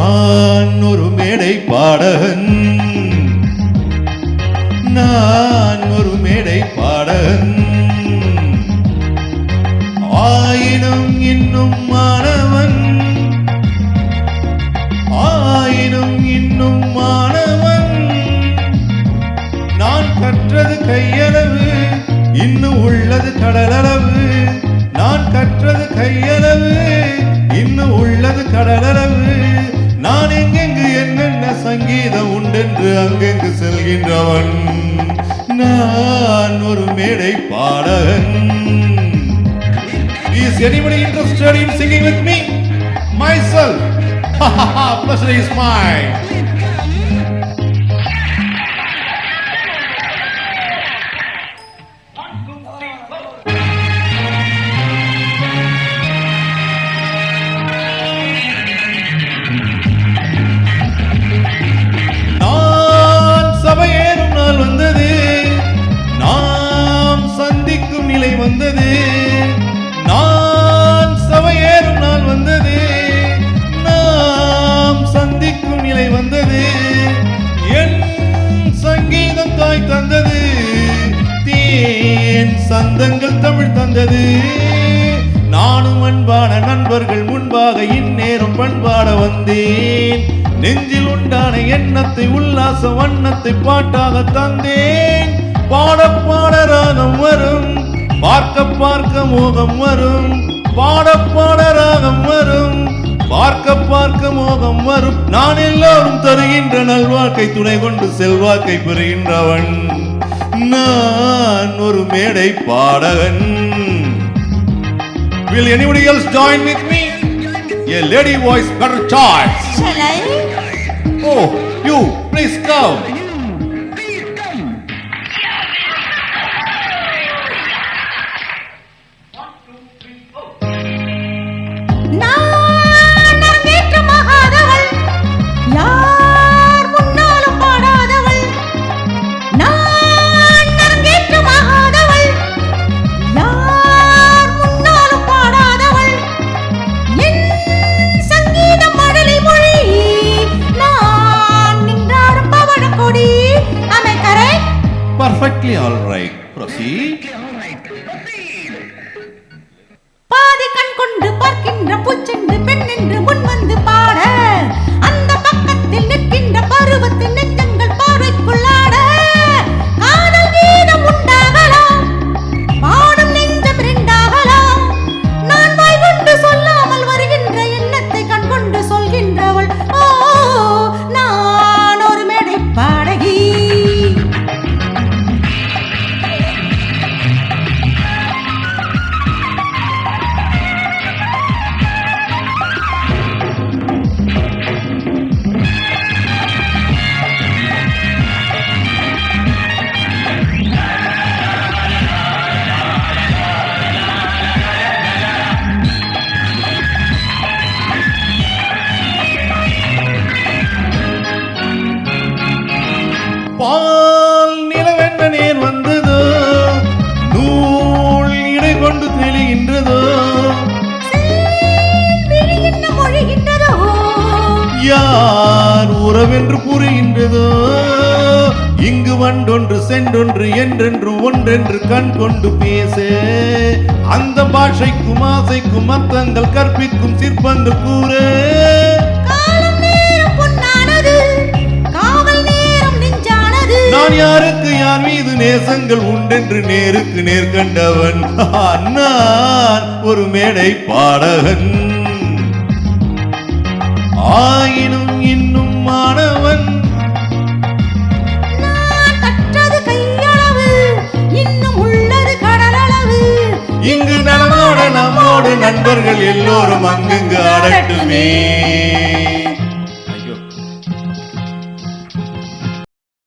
நான் ஒரு மேடை பாடகன், நான் ஒரு மேடை பாடகன். ஆயினும் இன்னும் மாணவன், ஆயினும் இன்னும் மாணவன். நான் கற்றது கையளவு, இன்னும் உள்ளது கடலளவு. நான் கற்றது கையளவு, இன்னும் உள்ளது கடலளவு. நான் எங்கெங்கு என்னென்ன சங்கீதம் உண்டென்று அங்கெங்கு செல்கின்றவன். நான் ஒரு மேடை பாடகன். Is anybody interested in singing with me? Myself. Pleasure is mine. சபையேறும் நாள் வந்தது, நாம் சந்திக்கும் நிலை வந்தது. நான் சபையேறும் நாள் வந்தது, நாம் சந்திக்கும் நிலை வந்தது. என் சங்கீதம் தாய் தந்தது, தேன் சந்தங்கள் தமிழ் தந்தது. நானும் அன்பான நண்பர்கள் முன்பாக இந்நேரம் பண்பாட வந்தேன். நெஞ்சில் உண்டான எண்ணத்தை உல்லாச வண்ணத்தை பாட்டாக தந்தேன். பாட பாட ராகம் வரும், பார்க்க பார்க்க மோகம் வரும். பாட பாட ராகம் வரும், பார்க்க பார்க்க மோகம் வரும். நான் எல்லோரும் தருகின்ற நல்வாழ்க்கை துணை கொண்டு செல்வாக்கை பெறுகின்றவன். நான் ஒரு மேடை பாடகன். Will anybody else join with me? A lady voice better choice. Shall I? Oh, you, please come. நான் அரங்கேற்ற மகாதவள், யார் முன்னாலும் பாடாதவள். நான் அரங்கேற்ற மகாதவள், யார் முன்னாலும் பாடாதவள். என் சங்கீதம் மழலை மொழி, நான் நின்றாடும் பவழக் கொடி. Am I correct? Perfectly all right. Proceed. பாதி கண் கொண்டு பார்க்கின்ற பூச்செண்டு பெண் என்று முன் வந்து பாட, அந்த பக்கத்தில் நிற்கின்ற பருவத்தின் நெஞ்சங்கள் பார்வைக்குள்ளாட. காதல் கீதம் உண்டாகலாம், பாடும் நெஞ்சம் ரெண்டாகலாம். நான் வாய் கொண்டு சொல்லாமல் வருகின்ற எண்ணத்தை கண் கொண்டு சொல்கின்றவள். ஓ, நான் ஒரு மேடை பாடகி. பால் நிலவென்ற நேர் வந்ததோ, நூல் இடை கொண்டு தெளிகின்றதோ. மொழிகின்றதோ, யார் உறவென்று புரிகின்றதோ. இங்கு வண்டொன்று சென்றொன்று என்றென்று ஒன்றென்று கண் கொண்டு பேச. அந்த பாஷைக்கும் ஆசைக்கும் அர்த்தங்கள் கற்பிக்கும் சிற்பங்கள் கூற. காலம் நேரம் பொன்னானது, காவல் நேரம் நெஞ்சானது. நான் யாருக்கு யார் மீது நேசங்கள் உண்டென்று நேருக்கு நேர் கண்டவன். நான் ஒரு மேடை பாடகன், ஆயினும் இன்னும் மாணவன். நான் கற்றது கையளவு, இன்னும் உள்ளது கடலளவு. இங்கு நம்மோடு நண்பர்கள் எல்லோரும் அங்கங்கு ஆடட்டுமே.